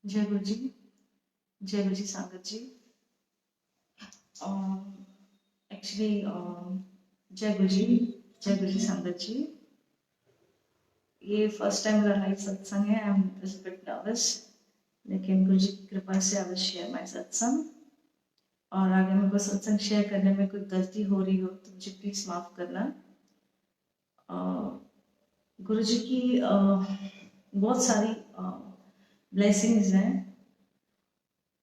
जय गुरु जी। जय गुरु जी संगत जी। एक्चुअली जय गुरु जी। जय गुरु जी संगत जी। ये फर्स्ट टाइम मेरा लाइव सत्संग है। आई एम बिट नर्वस, लेकिन गुरु जी की कृपा से आई विल शेयर माय सत्संग। और आगे मेरे को सत्संग शेयर करने में कोई गलती हो रही हो तो मुझे प्लीज माफ करना। गुरु जी की बहुत सारी ब्लेसिंग्स हैं।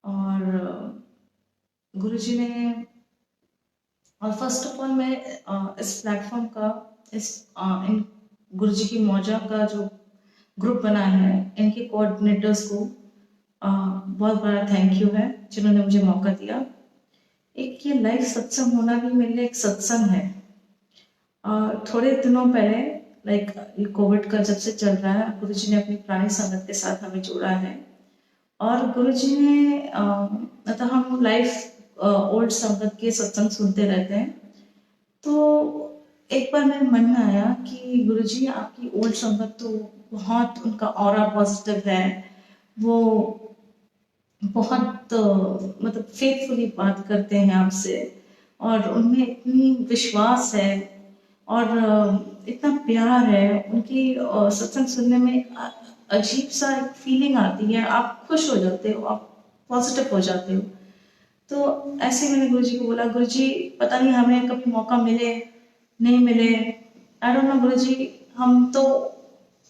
और गुरु जी ने, और फर्स्ट ऑफ ऑल मैं इस प्लेटफॉर्म का, इन गुरुजी की मौजा का जो ग्रुप बना है, इनके कोऑर्डिनेटर्स को बहुत बड़ा थैंक यू है जिन्होंने मुझे मौका दिया। एक ये लाइव सत्संग होना भी मेरे लिए एक सत्संग है। थोड़े दिनों पहले, लाइक ये कोविड का जब से चल रहा है, गुरुजी ने अपनी पुरानी संगत के साथ हमें जोड़ा है। और गुरुजी ने मतलब हम लाइव ओल्ड संगत के सत्संग सुनते रहते हैं। तो एक बार मेरे मन में आया कि गुरुजी आपकी ओल्ड संगत तो बहुत, उनका ऑरा पॉजिटिव है, वो बहुत मतलब फेथफुली बात करते हैं आपसे, और उनमें इतनी विश्वास है और इतना प्यार है। उनकी सत्संग सुनने में अजीब सा एक फीलिंग आती है, आप खुश हो जाते हो, आप पॉजिटिव हो जाते हो। तो ऐसे मैंने गुरुजी को बोला, गुरुजी पता नहीं हमें कभी मौका मिले नहीं मिले, आई डोंट नो गुरुजी, हम तो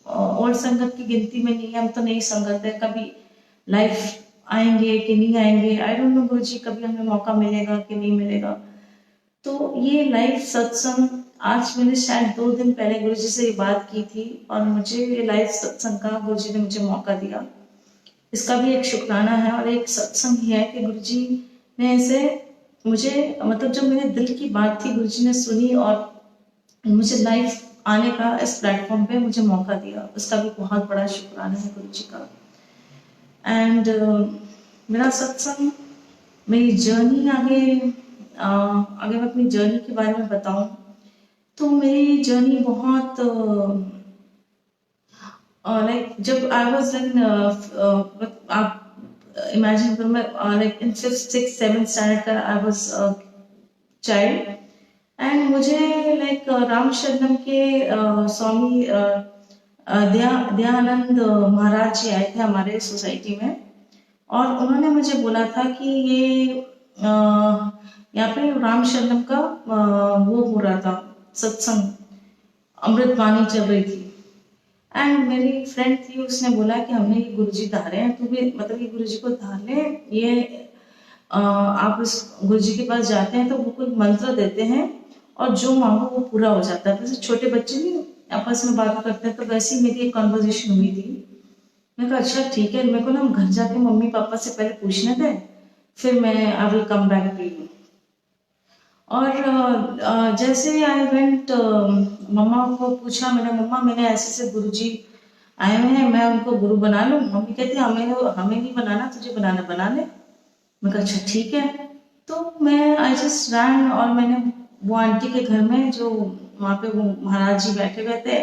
ओल्ड संगत की गिनती में नहीं है, हम तो नई संगत है, कभी लाइफ आएंगे कि नहीं आएंगे, आई डोंट नो गुरुजी, कभी हमें मौका मिलेगा कि नहीं मिलेगा। तो ये लाइव सत्संग, आज मैंने शायद 2 दिन पहले गुरुजी से ये बात की थी, और मुझे ये लाइव सत्संग का गुरुजी ने मुझे मौका दिया। इसका भी एक शुक्राना है और एक सत्संग ही है कि गुरुजी ने इसे मुझे, मतलब जब मेरे दिल की बात थी, गुरुजी ने सुनी और मुझे लाइव आने का इस प्लेटफॉर्म पे मुझे मौका दिया। उसका भी बहुत बड़ा शुक्राना है गुरु जी का। एंड मेरा सत्संग, मेरी जर्नी आगे, अगर मैं अपनी जर्नी के बारे में बताऊं तो मेरी जर्नी बहुत लाइक, जब आई वॉज इन, आप इमेजिन करो, मैं like in 5th 6th 7th standard का आई वॉज चाइल्ड। एंड मुझे लाइक राम शरणम के स्वामी दयानंद महाराज जी आए थे हमारे सोसाइटी में, और उन्होंने मुझे बोला था कि ये यहाँ पे राम शरणम का वो हो रहा था सत्संग, अमृत वाणी चल रही थी। एंड मेरी फ्रेंड थी, उसने बोला कि हमने ये गुरुजी धारे हैं, तू भी मतलब ये गुरुजी को धार ले, ये आप इस गुरुजी के पास जाते हैं तो वो कोई मंत्र देते हैं और जो मांगो वो पूरा हो जाता है। जैसे छोटे बच्चे नहीं आपस में बात करते हैं, तो वैसी मेरी एक कॉन्वर्जेशन हुई थी। मैं कहा अच्छा ठीक है, मेरे को ना घर जाके मम्मी पापा से पहले पूछने थे, फिर मैं I will come back to you. और जैसे आई वेंट, मम्मा को पूछा मैंने, मम्मा मैंने ऐसे से गुरुजी आए हुए हैं, मैं उनको गुरु बना लूं? मम्मी कहती हमें हमें नहीं बनाना, तुझे बनाना बना ले। मैं कहा अच्छा ठीक है। तो मैं आई जस्ट रैन, और मैंने वो आंटी के घर में, जो वहाँ पे वो महाराज जी बैठे हुए थे,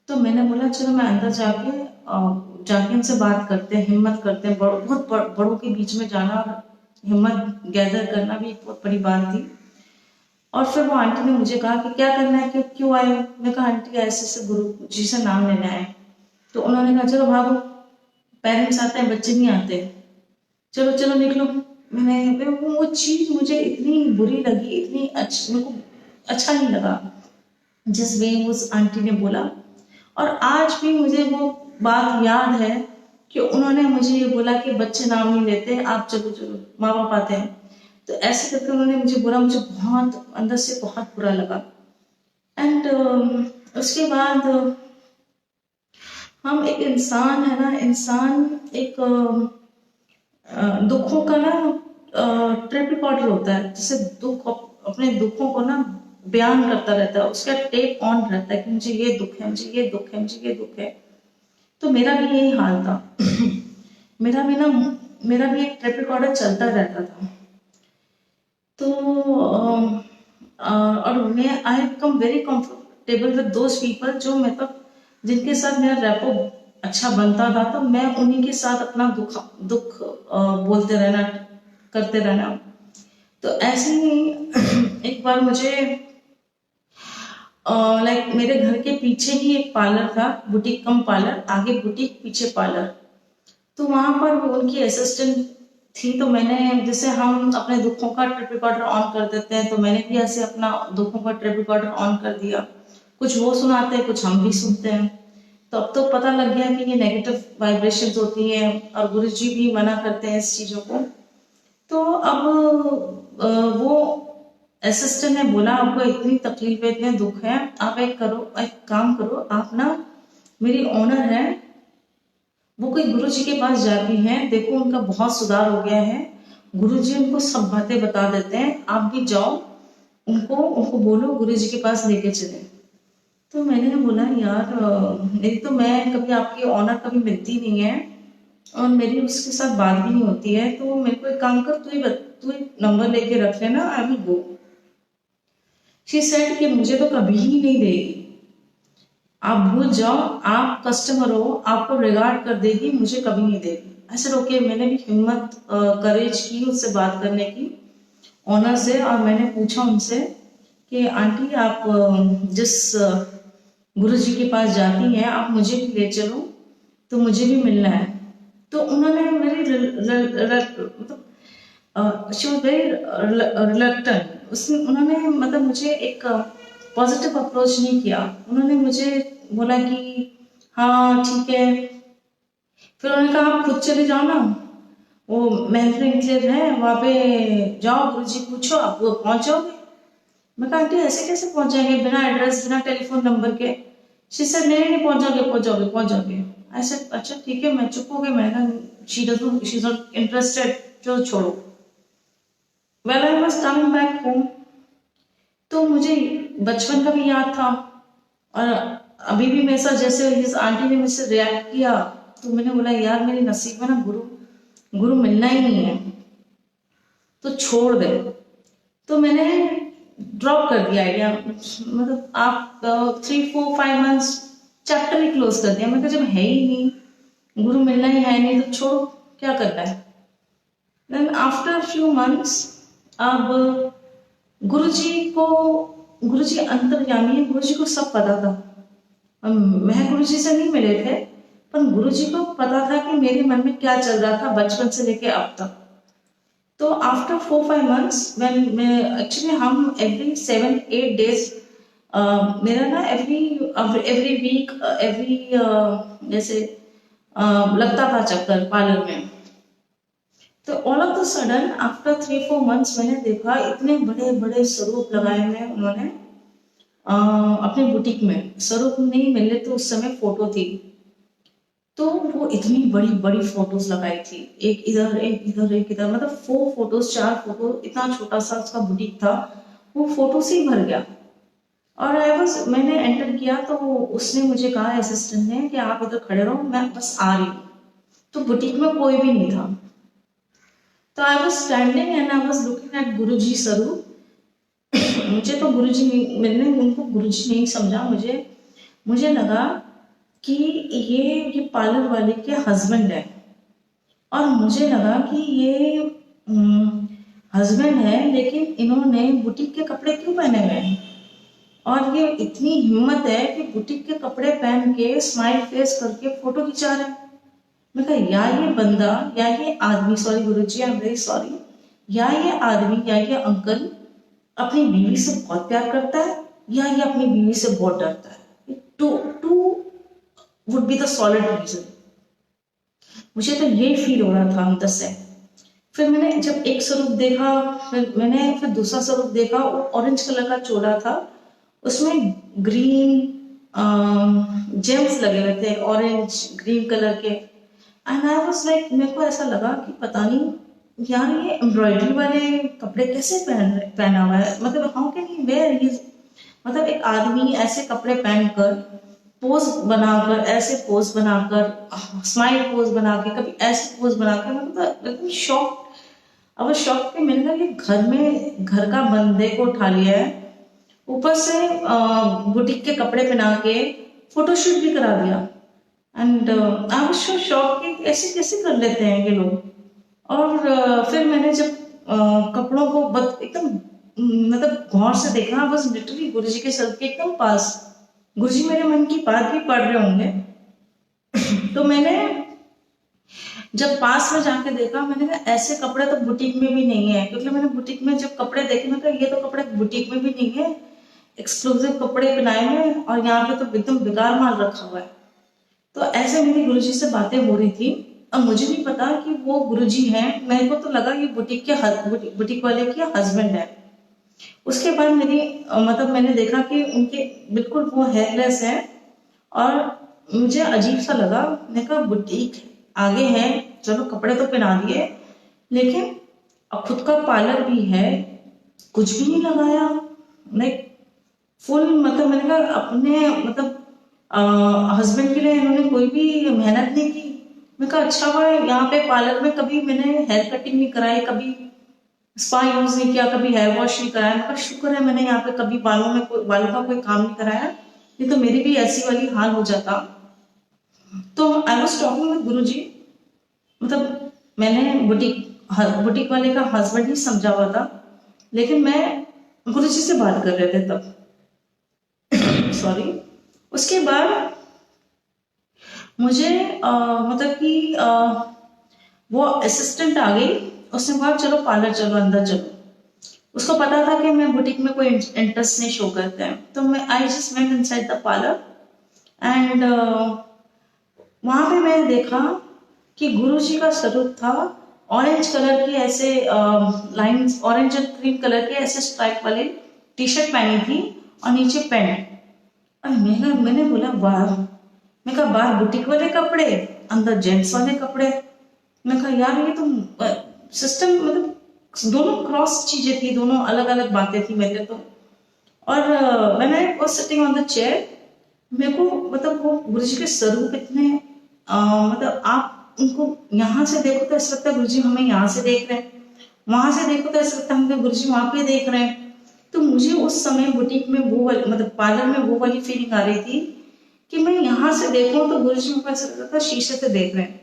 तो मैंने बोला चलो मैं अंदर जाके उनसे बात करते हैं, हिम्मत करते हैं। बहुत बड़ों के बीच में जाना और हिम्मत गैदर करना भी एक बहुत बड़ी बात थी। और फिर वो आंटी ने मुझे कहा कि क्या करना है, क्यों आए हो? मैं कहा आंटी ऐसे ऐसे गुरु जी से नाम लेने आए। तो उन्होंने कहा चलो भागो, पेरेंट्स आते हैं बच्चे नहीं आते, चलो चलो निकलो। मैंने वो चीज मुझे इतनी बुरी लगी, इतनी मेरे को अच्छा नहीं लगा जिस वे उस आंटी ने बोला। और आज भी मुझे वो बात याद है कि उन्होंने मुझे ये बोला कि बच्चे नाम नहीं लेते, आप चलो चलो, माँ बाप आते हैं। तो ऐसे करके उन्होंने मुझे बोला, मुझे बहुत अंदर से बहुत बुरा लगा। एंड उसके बाद हम एक इंसान है ना, इंसान एक दुखों का ना ट्रिप रिकॉर्डर होता है, जैसे दुख अपने दुखों को ना बयान करता रहता है, उसका टेप ऑन रहता है कि मुझे ये दुख है, मुझे ये दुख है, मुझे ये दुख है। तो मेरा भी यही हाल था। मेरा भी एक ट्रिप रिकॉर्डर चलता रहता था। तो और I have become very comfortable with those people जो मतलब जिनके साथ मेरा रेपो अच्छा बनता था, तो मैं उन्हीं के साथ अपना दुख दुख बोलते रहना, करते रहना। तो ऐसे ही एक बार मुझे लाइक मेरे घर के पीछे ही एक पार्लर था, बुटीक कम पार्लर, आगे बुटीक पीछे पार्लर। तो वहां पर वो उनकी असिस्टेंट थी। तो मैंने, जैसे हम अपने दुखों का ट्रिप रिकॉर्डर ऑन कर देते हैं, तो मैंने भी ऐसे अपना दुखों का ट्रिप रिकॉर्डर ऑन कर दिया। कुछ वो सुनाते हैं, कुछ हम भी सुनते हैं। तो अब तो पता लग गया कि ये नेगेटिव वाइब्रेशंस होती हैं, और गुरु जी भी मना करते हैं इस चीजों को। तो अब वो असिस्टेंट ने बोला, आपको इतनी तकलीफ है, इतने दुख है, आप एक काम करो, आप ना, मेरी ऑनर है, वो कोई गुरु जी के पास जाती हैं, देखो उनका बहुत सुधार हो गया है, गुरु जी उनको सब बातें बता देते हैं, आप भी जाओ, उनको उनको बोलो गुरु जी के पास लेके चले। तो मैंने बोला, यार मेरी तो, मैं कभी आपकी ऑनर कभी मिलती नहीं है, और मेरी उसके साथ बात भी नहीं होती है, तो मेरे को एक काम कर, तू ही नंबर लेके रख लेना, I will go. She said कि मुझे तो कभी ही नहीं देगी, आप भूल जाओ, आप कस्टमर हो, आपको रिगार्ड कर देगी, मुझे कभी नहीं देगी। ऐसे ओके, मैंने भी हिम्मत करेज की उससे बात करने की, ऑनर से, और मैंने पूछा उनसे कि आंटी, आप जिस गुरु जी के पास जाती हैं, आप मुझे भी ले चलो, तो मुझे भी मिलना है। तो उन्होंने मेरी मतलब शी वॉज वेरी रिलक्टेंट, उसमें उन्होंने मतलब मुझे एक पॉजिटिव अप्रोच नहीं किया। उन्होंने मुझे बोला कि हाँ ठीक है। फिर उन्होंने कहा, आप खुद चले जाओ ना, वो महफिल इंक्लेव है, वहाँ पे जाओ, गुरु जी पूछो, आप वो पहुंच जाओगे। मैं कहा, आंटी ऐसे कैसे पहुंच जाएंगे, बिना एड्रेस, बिना टेलीफोन नंबर के? शी सेड, नहीं नहीं, पहुंच जाओगे, पहुंच जाओगे, पहुंच जाओगे। ऐसे, अच्छा ठीक है, मैं चुप हो गई। मैंने कहा, शी इज नॉट इंटरेस्टेड, जो छोड़ो। Well I was coming back home, तो मुझे बचपन का भी याद था, और अभी भी मेरे साथ, जैसे इस आंटी ने मुझसे रिएक्ट किया, तो मैंने बोला, यार मेरे नसीब में ना गुरु गुरु मिलना ही नहीं है, तो छोड़ दे। तो मैंने ड्रॉप कर दिया आइडिया, मतलब आप 3 4 5 मंथ्स चैप्टर ही क्लोज कर दिया। मैं कहा, जब है ही नहीं, गुरु मिलना ही है नहीं, तो छोड़ो, क्या करना है। देन आफ्टर फ्यू मंथ्स, अब गुरुजी को, गुरुजी अंतर्यामी है, गुरुजी को सब पता था। मैं गुरुजी से नहीं मिले थे, पर गुरुजी को पता था कि मेरे मन में क्या चल रहा था बचपन से लेके अब तक। तो आफ्टर 4 5 मंथ्स, व्हेन मैं एक्चुअली, हम एवरी 7 8 डेज, मेरा ना एवरी एवरी वीक, एवरी जैसे लगता था चक्कर पार्लर में। तो all of the sudden after 3 4 months मैंने देखा, इतने बड़े बड़े स्वरूप लगाए हैं उन्होंने अपने बुटीक में। स्वरूप नहीं मिले तो उस समय फोटो थी, तो वो इतनी बड़ी बड़ी फोटोज लगाई थी, एक इधर एक इधर एक इधर, मतलब 4 फोटोज 4 फोटो, इतना छोटा सा उसका बुटीक था, वो फोटो से ही भर गया। और मैंने एंटर किया, तो उसने मुझे कहा, असिस्टेंट ने, कि आप इधर खड़े रहो, मैं बस आ रही हूँ। तो बुटीक में कोई भी नहीं था, तो I was standing and I was looking at Guruji Swaroop. मुझे तो गुरुजी नहीं, मैंने उनको गुरुजी नहीं समझा, मुझे लगा कि ये पार्लर वाले के हस्बैंड है, और मुझे लगा कि ये हस्बैंड है, लेकिन इन्होंने बुटीक के कपड़े क्यों पहने हुए हैं, और ये इतनी हिम्मत है कि बुटीक के कपड़े पहन के स्माइल फेस करके फोटो खिंचा रहे हैं। मैं कहा, या ये बंदा, या ये आदमी, sorry Guruji, I am very sorry, या ये आदमी या ये अंकल अपनी बीवी से बहुत प्यार करता है, या ये अपनी बीवी से बहुत डरता है। Too too would be the solid reason. मुझे तो ये फील हो रहा था अंदर से। फिर मैंने जब एक स्वरूप देखा, फिर दूसरा स्वरूप देखा, वो ऑरेंज कलर का चोला था, उसमें ग्रीन जेम्स लगे हुए थे, ऑरेंज ग्रीन कलर के। एंड आई वाज लाइक, मेरे को ऐसा लगा कि पता नहीं यार, ये एम्ब्रॉयडरी वाले कपड़े कैसे पहना हुआ है, मतलब how can he wear his, मतलब एक आदमी ऐसे कपड़े पहनकर, पोज बनाकर, ऐसे पोज बनाकर, स्माइल पोज बना के, कभी ऐसे पोज बना के, मतलब एकदम शॉक। अब शॉक पे मैंने कहा कि घर में घर का बंदे को उठा लिया है, ऊपर से बुटीक के कपड़े पहना के फोटोशूट भी करा दिया। And I was so shock कि ऐसे कैसे कर लेते हैं ये लोग। और फिर मैंने जब कपड़ों को एकदम मतलब गौर से देखा, बस लिटरली गुरुजी के सर के एकदम पास। गुरुजी मेरे मन की बात भी पढ़ रहे होंगे। तो मैंने जब पास में जाके देखा, मैंने कहा ऐसे कपड़े तो बुटीक में भी नहीं है, क्योंकि मैंने बुटीक में जब कपड़े देखे, मैं कहा ये तो कपड़े बुटीक में भी नहीं है, एक्सक्लूसिव कपड़े बनाए हुए हैं, और यहाँ पे तो एकदम बेकार माल रखा हुआ है। तो ऐसे मेरी गुरुजी से बातें हो रही थी। अब मुझे नहीं पता कि वो गुरुजी हैं, मेरे को तो लगा ये बुटीक वाले के हस्बैंड है। उसके बाद मतलब मैंने देखा कि उनके बिल्कुल वो हेयरलेस है, और मुझे अजीब सा लगा। मैंने कहा बुटीक आगे है, चलो कपड़े तो पहना दिए, लेकिन अब खुद का पार्लर भी है, कुछ भी नहीं लगाया। लाइक फुल मतलब मैंने कहा अपने मतलब हस्बैंड के लिए इन्होंने कोई भी मेहनत नहीं की। मैं कहा अच्छा हुआ यहाँ पे पार्लर में कभी मैंने हेयर कटिंग नहीं कराई, कभी स्पा यूज नहीं किया, कभी हेयर वॉश नहीं कराया। मैं कहा शुक्र है मैंने यहाँ पे कभी बालों का कोई काम नहीं कराया, नहीं तो मेरी भी ऐसी वाली हाल हो जाता। तो आई वॉज टॉकिंग विद गुरु जी, मतलब मैंने बुटीक वाले का हस्बैंड ही समझा हुआ था, लेकिन मैं गुरु जी से बात कर रहे थे तब। सॉरी। उसके बाद मुझे मतलब कि वो असिस्टेंट आ गई, उसने कहा चलो पार्लर चलो, अंदर चलो। उसको पता था कि मैं बुटीक में कोई इंटरेस्ट नहीं शो करते हैं, तो मैं I just went inside the parlour and वहां पे मैंने देखा कि गुरुजी का स्वरूप था। ऑरेंज कलर की ऐसे lines, orange and cream colour के ऐसे स्ट्राइप वाले टी शर्ट पहनी थी, और नीचे पैंट। और मैंने बोला वाह, मैं कहा बाहर बुटीक वाले कपड़े, अंदर जेंट्स वाले कपड़े। मैं कहा यार ये तो सिस्टम मतलब दोनों क्रॉस चीजें थी, दोनों अलग अलग बातें थी मेरे तो। और मैंने वो सिटिंग ऑन द चेयर, मेरे को मतलब वो गुरुजी के स्वरूप इतने मतलब आप उनको यहाँ से देखो तो ऐसा लगता है गुरुजी हमें यहाँ से देख रहे हैं, वहां से देखो तो ऐसा लगता है हमें गुरुजी वहां पे देख रहे हैं। तो मुझे उस समय बुटीक में वो मतलब पार्लर में वो वाली फीलिंग आ रही थी कि मैं यहाँ से देखूं तो गुरुजी मुझे ऐसा लग रहा था शीशे से देख रहे हैं।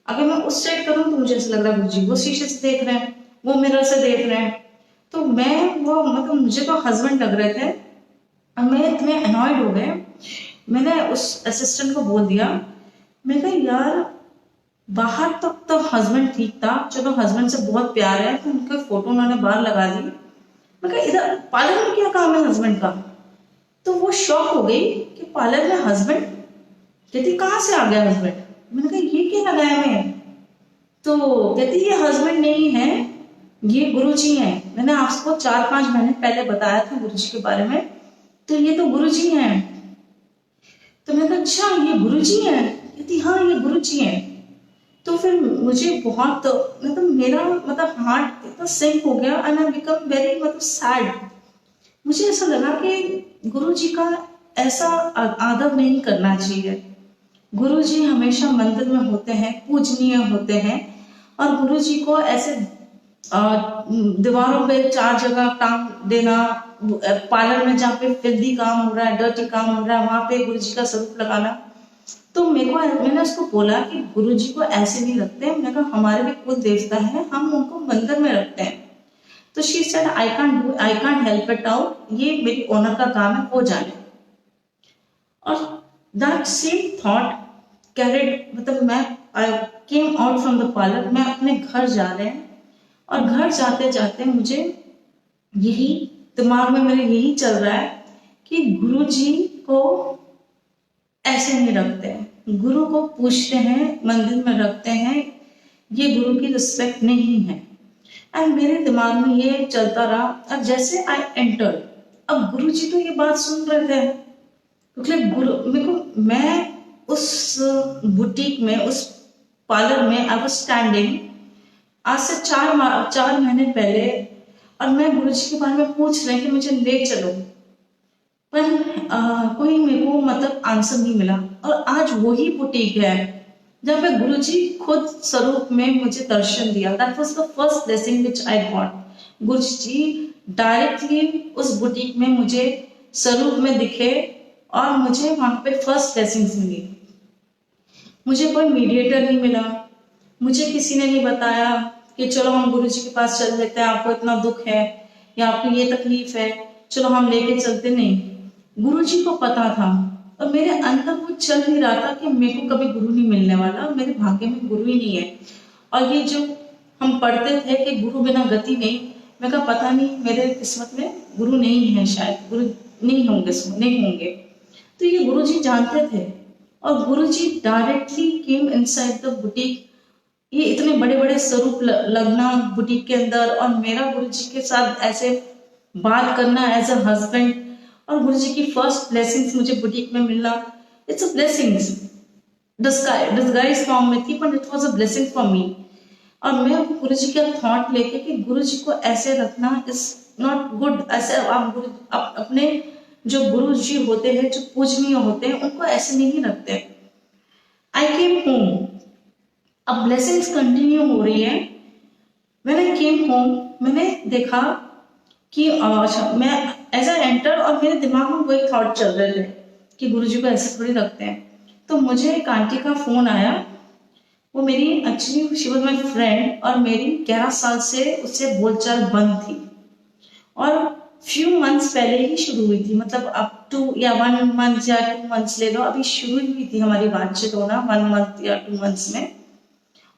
अगर मैं उस साइड करूँ तो मुझे ऐसा लग रहा है गुरुजी वो शीशे से देख रहे हैं, वो मिरर से देख रहे हैं। तो मैं वो मतलब मुझे तो हस्बैंड लग रहे थे, और मैं इतने अनॉयड हो गए। मैंने उस असिस्टेंट को बोल दिया, मैं कहा यार बाहर तक तो हस्बैंड ठीक था, चलो हस्बैंड से बहुत प्यार है तो उनके फोटो उन्होंने बाहर लगा दी। मैं कहा इधर पार्लर में क्या काम है हस्बैंड का। तो वो शॉक हो गई कि पार्लर में हस्बैंड, कहती कहाँ से आ गया हस्बैंड। मैंने कहा ये क्या लगाया मैं। तो कहती ये हस्बैंड नहीं है, ये गुरुजी हैं, मैंने आपको 4-5 महीने पहले बताया था गुरुजी के बारे में, तो ये तो गुरुजी हैं। तो मैंने कहा अच्छा ये गुरुजी हैं। कहती हाँ ये गुरुजी हैं। तो फिर मुझे बहुत मतलब मेरा मतलब हार्ट इतना सिंक हो गया, एंड आई बिकम वेरी मतलब सैड। मुझे ऐसा लगा कि गुरुजी का ऐसा आदर नहीं करना चाहिए। गुरुजी हमेशा मंदिर में होते हैं, पूजनीय होते हैं, और गुरुजी को ऐसे दीवारों पे 4 जगह टांग देना, पार्लर में जहाँ पे फिल्दी काम हो रहा है, डर्टी काम हो रहा है, वहां पे गुरुजी का स्वरूप लगाना। तो मैंने उसको बोला कि गुरुजी को ऐसे नहीं रखते। मैंने कहा हमारे भी कुल देवता है, हम उनको मंदिर में रखते हैं। तो she said I can't help it out, ये मेरी ओनर का काम है, वो जाने। और दैट सेम थॉट कैरिड, मतलब मैं I came out from the parlour, मैं अपने घर जा रहे हैं, और घर जाते जाते मुझे यही दिमाग में मेरे यही चल रहा है कि गुरुजी को ऐसे नहीं रखते हैं, गुरु को पूछते हैं, मंदिर में रखते हैं, ये गुरु की रिस्पेक्ट नहीं है। एंड मेरे दिमाग में ये चलता रहा। और जैसे आई एंटर, अब गुरु जी तो ये बात सुन रहे थे, क्योंकि मैं उस बुटीक में, उस पार्लर में आई वाज स्टैंडिंग आज से 4 महीने पहले, और मैं गुरु जी के बारे में पूछ रहे कि मुझे ले चलो, पर कोई मेरे को मतलब आंसर नहीं मिला। और आज वही बुटीक है जहाँ पे गुरुजी खुद स्वरूप में मुझे दर्शन दिया। That was the first blessing which I got. Guruji directly उस बुटीक में मुझे स्वरूप में दिखे, और मुझे वहां पे फर्स्ट ब्लेसिंग्स मिली। मुझे कोई मीडिएटर नहीं मिला, मुझे किसी ने नहीं बताया कि चलो हम गुरु जी के पास चल देते हैं, आपको इतना दुख है या आपको ये तकलीफ है, चलो हम लेके चलते। नहीं, गुरु जी को पता था और मेरे अंदर वो चल नहीं रहा था कि मेरे को कभी गुरु नहीं मिलने वाला, मेरे भाग्य में गुरु ही नहीं है। और ये जो हम पढ़ते थे कि गुरु बिना गति नहीं, मैं कहा पता नहीं मेरे किस्मत में गुरु नहीं है, शायद गुरु नहीं होंगे, नहीं होंगे। तो ये गुरु जी जानते थे और Guru ji directly came inside the boutique. ये इतने बड़े बड़े स्वरूप लगना बुटीक के अंदर और मेरा गुरु जी के साथ ऐसे बात करना एज अ हस्बैंड, और गुरु जी की फर्स्ट ब्लेसिंग्स मुझे बुटीक में मिलना, it's a blessings disguise form में थी, but it was a blessing for me. और मैं गुरु जी का थॉट लेके कि गुरु जी को ऐसे रखना इज नॉट गुड। ऐसे आप अपने जो गुरु जी होते हैं, जो पूजनीय होते हैं, उनको ऐसे नहीं रखते। आई केम होम, अब ब्लेसिंग्स कंटिन्यू हो रही है। व्हेन आई केम होम, मैंने देखा कि अच्छा, मैं एज आई एंटर और मेरे दिमाग में वही थॉट चल रहे थे कि गुरु जी को ऐसे थोड़ी रखते हैं। तो मुझे एक आंटी का फोन आया, वो मेरी actually she was my friend और मेरी 11 साल से उससे बोलचाल बंद थी और फ्यू मंथ्स पहले ही शुरू हुई थी, मतलब अप टू या 1 मंथ या 2 मंथ्स ले लो, अभी शुरू ही हुई थी हमारी बातचीत होना 1 मंथ या 2 मंथ्स में।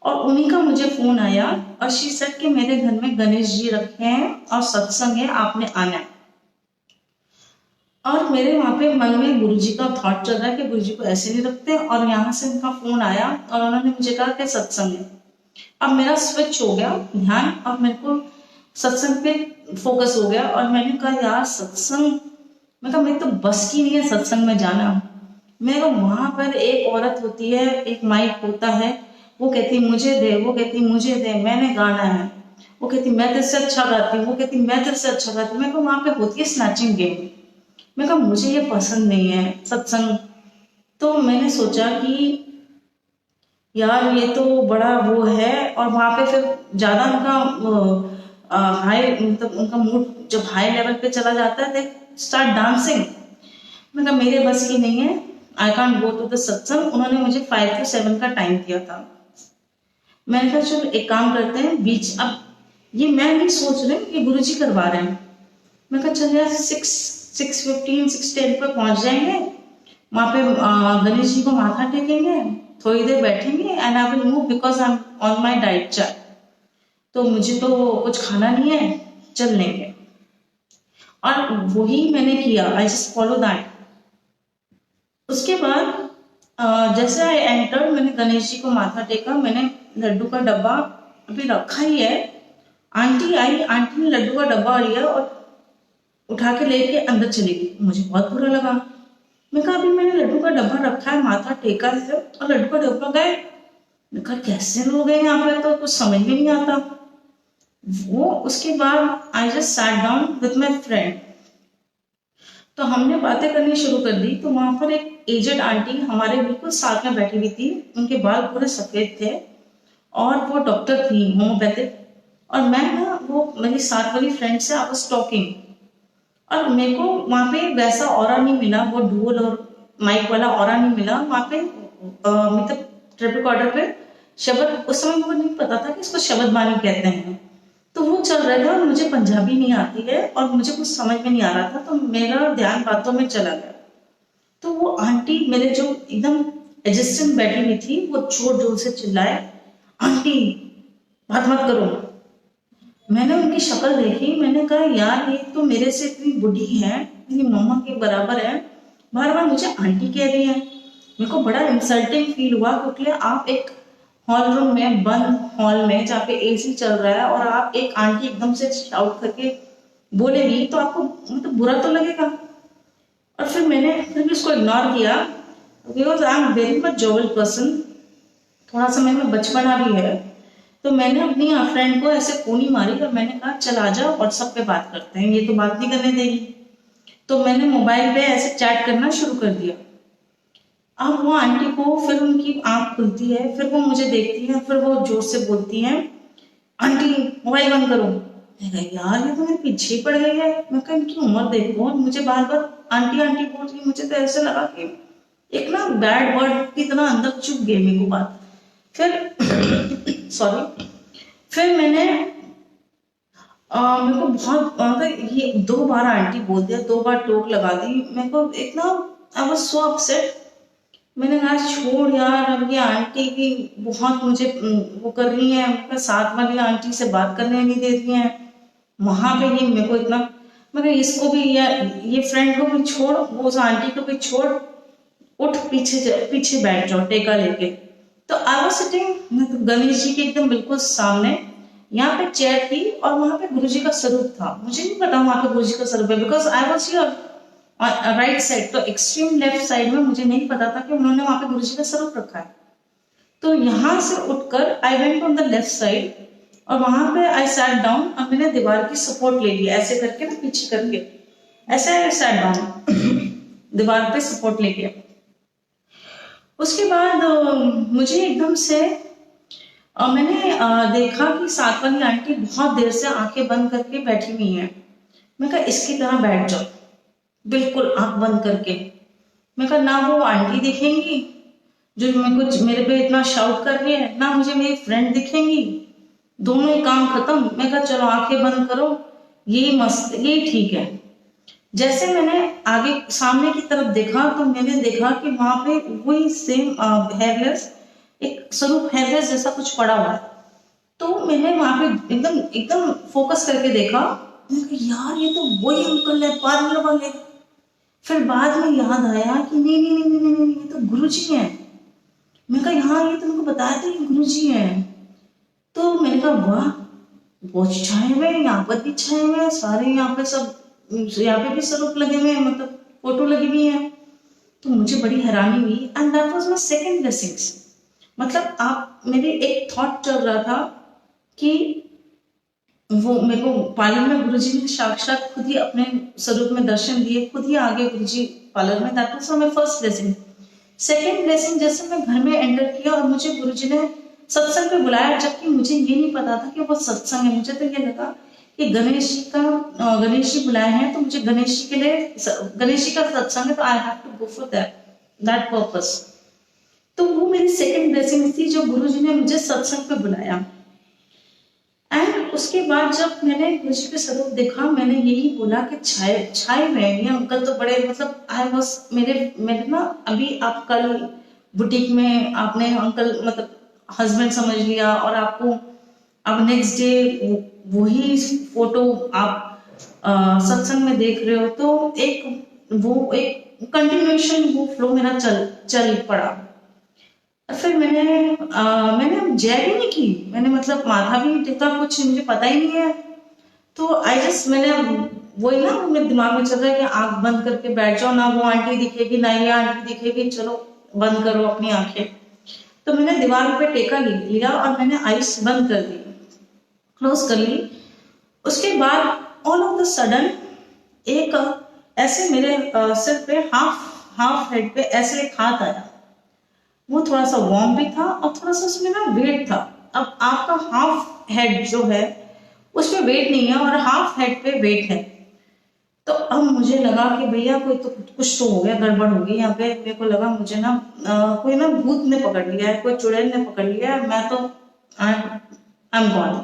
और उन्हीं का मुझे फोन आया और शी सेड कि मेरे घर में गणेश जी रखे हैं और सत्संग है, आपने आना है। और मेरे वहां पे मन में गुरु जी का थॉट चल रहा है कि गुरु जी को ऐसे नहीं रखते, और यहाँ से उनका फोन आया और उन्होंने मुझे कहा कि सत्संग है। अब मेरा स्विच हो गया ध्यान और मेरे को सत्संग पे फोकस हो गया और मैंने कहा यार सत्संग, मैं कहा मेरी तो बस की नहीं है सत्संग में जाना। मैं कहा वहां पर एक औरत होती है, एक माइक होता है, वो कहती मुझे दे, वो कहती मुझे दे, मैंने गाना है, वो कहती मैं तेरे से अच्छा गाती हूँ, वो कहती मैं तेरे से अच्छा गाती हूँ। मैं कहा वहां पे होती है स्नैचिंग गेम। मैं कहा मुझे ये पसंद नहीं है सत्संग। तो मैंने सोचा कि यार ये तो बड़ा वो है, और वहां पे फिर ज्यादा उनका हाई, मतलब उनका मूड जब हाई लेवल पे चला जाता है, दे स्टार्ट डांसिंग। मैं कहा मेरे बस की नहीं है, I can't go to the satsang. उन्होंने मुझे 5 to 7 का टाइम दिया था। मैंने कहा चलो एक काम करते हैं बीच, अब ये मैं नहीं सोच रही कि गुरु जी करवा रहे हैं। मैं कहा चल यार 6:15 6:10 पर पहुंच जाएंगे, वहां पे गणेश जी को माथा टेकेंगे, थोड़ी देर बैठेंगे and I will move because I M on my diet chart, तो मुझे तो कुछ खाना नहीं है, चल लेंगे। और वही मैंने किया, आई जस्ट फॉलो दैट। उसके बाद जैसे आई एंटर, मैंने गणेश जी को माथा टेका, मैंने लड्डू का डब्बा अभी रखा ही है, आंटी आई, आंटी ने लड्डू का डब्बा लिया और उठा के लेके अंदर चली गई। मुझे बहुत बुरा लगा। मैं कहा अभी मैंने लड्डू का डब्बा रखा है, माथा टेका है और लड्डू का डब्बा गए। मैं कहा कैसे लोग हैं यहाँ पे, तो कुछ समझ में नहीं आता। वो उसके बाद I just sat down with my friend, तो हमने बातें करनी शुरू कर दी। तो वहां पर एक एजेड आंटी हमारे बिल्कुल साथ में बैठी हुई थी, उनके बाल पूरे सफेद थे और वो डॉक्टर थी होम्योपैथिक, और मैं ना वो मेरी साथ वाली फ्रेंड से आई वाज टॉकिंग, और मेरे को वहां पे वैसा ऑरा नहीं मिला, वो ढोल और माइक वाला ऑरा नहीं मिला वहां पे। मतलब ट्रिप रिकॉर्डर पे शब्द, उस समय मुझे नहीं पता था कि इसको शब्द बानी कहते हैं, तो वो चल रहा था और मुझे पंजाबी नहीं आती है और मुझे कुछ समझ में नहीं आ रहा था, तो मेरा ध्यान बातों में चला गया। तो वो आंटी मेरे जो एकदम एडजस्टेंट बैठी हुई थी, वो जोर जोर से चिल्लाए आंटी बात मत करो। मैंने उनकी शक्ल देखी, मैंने कहा यार ये तो मेरे से इतनी बुढ़ी है, मेरी मम्मा के बराबर है, बार बार मुझे आंटी कह रही है। मेरे को बड़ा इंसल्टिंग फील हुआ, क्योंकि आप एक हॉल रूम में, बंद हॉल में जहाँ पे एसी चल रहा है, और आप एक आंटी एकदम से शाउट करके बोलेगी तो आपको मतलब बुरा तो लगेगा। और फिर मैंने फिर भी उसको इग्नोर किया, because I am very much jovial person, थोड़ा सा मेरे में बचपना भी है। तो मैंने अपनी फ्रेंड को ऐसे कोनी मारी और मैंने कहा चल आ जाओ व्हाट्सएप पे बात करते हैं, ये तो बात नहीं करने देगी। तो मैंने मोबाइल पे ऐसे चैट करना शुरू कर दिया। अब वो आंटी को फिर उनकी आंख खुलती है, फिर वो मुझे देखती है, फिर वो जोर से बोलती है आंटी मोबाइल बंद करो। मैं कहा यार ये तो मेरे पीछे ही पड़ गई है। मैं कहा इनकी उम्र देखो, मुझे बार बार आंटी आंटी बोल रही है। मुझे तो ऐसे लगा कि एक ना बैड वर्ड की तरह अंदर चुभ गई मेरे को बात। फिर सॉरी, फिर मैंने मेरे को बहुत मतलब ये 2 बार आंटी बोल दिया, 2 बार टोक लगा दी मेरे को, इतना आई वाज सो अपसेट। मैंने कहा छोड़ यार, अब ये आंटी की बहुत मुझे वो कर रही है, मैं साथ वाली आंटी से बात करने नहीं दे रही है, वहां पे ये मेरे को इतना, मगर इसको भी ये फ्रेंड को भी छोड़, वो उस आंटी को भी छोड़, उठ पीछे बैठ जाओ टेका लेके। तो I was sitting Ganesh ji के एकदम बिल्कुल सामने, यहाँ पे चेयर थी और वहां पे गुरुजी का स्वरूप था। मुझे नहीं पता वहां पे गुरुजी का स्वरूप है, because I was here right side, तो एक्सट्रीम लेफ्ट साइड में मुझे नहीं पता था कि उन्होंने वहां पे गुरुजी का स्वरूप रखा है। तो यहाँ से उठकर I went on the left side और वहां पे आई सैट डाउन और मैंने दीवार की सपोर्ट ले लिया, ऐसे करके ना पीछे करके, ऐसे आई सैट डाउन दीवार पे सपोर्ट ले लिया। उसके बाद मुझे एकदम से मैंने देखा कि साथ वाली आंटी बहुत देर से आंखें बंद करके बैठी हुई हैं। मैं कहा इसकी तरह बैठ जाओ, बिल्कुल आंख बंद करके। मैं कहा ना वो आंटी दिखेंगी जो मेरे पे इतना शाउट कर रही है, ना मुझे मेरी फ्रेंड दिखेंगी, दोनों ही काम खत्म। मैं कहा चलो आंखें बंद करो, यही मस्त, यही ठीक है। जैसे मैंने आगे सामने की तरफ देखा तो मैंने देखा कि वहां पे वही सेम हेयरलेस, एक स्वरूप हेयरलेस जैसा कुछ पड़ा हुआ है। तो मैंने वहां पे एकदम एकदम फोकस करके देखा, मैंने कहा यार ये तो वही अंकल है पार्लर वाले। फिर बाद में याद आया कि नहीं नहीं नहीं नहीं नहीं, ये तो गुरुजी हैं। मैं कहा हाँ ये तो मेरे को बताया था ये गुरुजी हैं। तो मैंने कहा वाह, बहुत छाए हुए हैं, यहाँ पर भी छाए हुए हैं सारे, यहाँ पे सब, यहाँ पे भी स्वरूप लगे हुए हैं, मतलब फोटो लगी हुई है। तो मुझे बड़ी हैरानी हुई and that was my second blessings. मतलब आप मेरे एक थॉट चल रहा था कि वो मेरे को पार्लर में गुरुजी ने साक्षात खुद ही अपने स्वरूप में दर्शन दिए, खुद ही आगे गुरुजी पार्लर में। That was my first blessing. Second blessing, जैसे मैं घर में एंटर किया और मुझे गुरुजी ने सत्संग पे बुलाया, जबकि मुझे ये नहीं पता था कि वो सत्संग है। मुझे तो ये लगा कि गणेश जी बुलाए हैं तो मुझे गणेश जी के लिए, गणेश जी का सत्संग है तो I have to go for that purpose. तो वो मेरी सेकंड ब्लेसिंग थी जो गुरुजी ने मुझे सत्संग पे बुलाया। एंड उसके बाद जब मैंने गुरुजी के स्वरूप देखा, मैंने यही बोला कि छाए छाए हुए ये अंकल तो बड़े, मतलब आई वाज, मेरे ना अभी आप कल बुटीक में आपने अंकल मतलब हस्बैंड समझ लिया और आपको अब नेक्स्ट डे वही फोटो आप सत्संग में देख रहे हो, तो एक कंटिन्यूएशन वो फ्लो मेरा चल पड़ा। फिर मैंने जय भी नहीं की, मैंने मतलब माथा भी नहीं टेका, कुछ मुझे पता ही नहीं है। तो आई जस्ट, मैंने वही ना मेरे दिमाग में चल रहा है कि आंख बंद करके बैठ जाओ, ना वो आंटी दिखेगी ना ये आंटी दिखेगी, चलो बंद करो अपनी आंखें। तो मैंने दीवार पे टेका लिया और मैंने आईज बंद कर दी, क्लोज कर ली। उसके बाद ऑल ऑफ द सडन एक ऐसे मेरे सिर पे हाफ हेड पे ऐसे एक हाथ आया। वो थोड़ा सा वार्म भी था और थोड़ा सा उसमें ना वेट था। अब आपका हाफ हेड जो है उसमें वेट नहीं है और हाफ हेड पे वेट है। तो अब मुझे लगा कि भैया कोई तो कुछ तो हो गया, गड़बड़ हो गई यहाँ पे। मेरे को लगा मुझे ना कोई ना भूत ने पकड़ लिया है, कोई चुड़ैल ने पकड़ लिया है, मैं तो आई एम गॉन।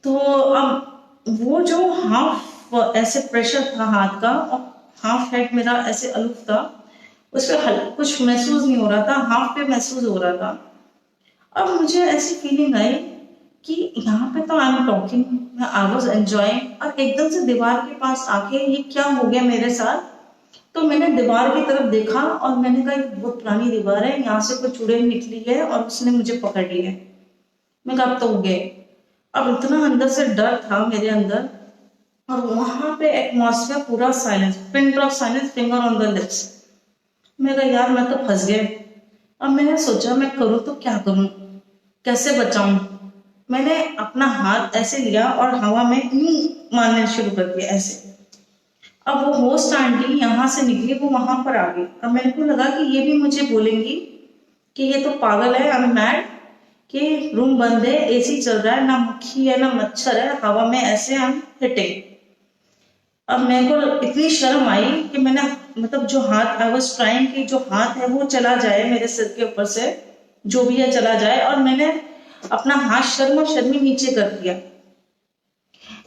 तो अब वो जो हाफ ऐसे प्रेशर था हाथ का और हाफ हेड मेरा ऐसे अलूफ था, उस पर कुछ महसूस नहीं हो रहा था, हाफ पे महसूस हो रहा था। अब मुझे ऐसी फीलिंग आई कि यहाँ पे तो आई एम टॉकिंग, मैं आई वाज एंजॉयिंग, और एकदम से दीवार के पास आके ये क्या हो गया मेरे साथ। तो मैंने दीवार की तरफ देखा और मैंने कहा ये बहुत पुरानी दीवार है, यहाँ से कोई चुड़ैल निकली है और उसने मुझे पकड़ लिया है। मैं कहा अब तो हो गए। अब इतना अंदर से डर था मेरे अंदर, और वहां पे एटमॉस्फेयर पूरा silence, pin drop silence, finger on the lips. मैं कहा यार मैं तो फंस गए। अब मैंने सोचा मैं करूँ तो क्या करूँ, कैसे बचाऊं। मैंने अपना हाथ ऐसे लिया और हवा में मारने शुरू कर दिया ऐसे। अब वो होस्ट आंटी यहाँ से निकली, वो वहां पर आ गई। अब मेरे को लगा कि ये भी मुझे बोलेंगी कि ये तो पागल है, आई एम मैड, कि रूम बंद है, एसी चल रहा है, ना मक्खी है ना मच्छर है, हवा में ऐसे हम हिटिंग। अब मेरे को इतनी शर्म आई कि मैंने मतलब जो हाथ, आई वॉज ट्राइंग कि जो हाथ है वो चला जाए मेरे सिर के ऊपर से, जो भी है चला जाए, और मैंने अपना हाथ शर्म और शर्मी नीचे कर दिया।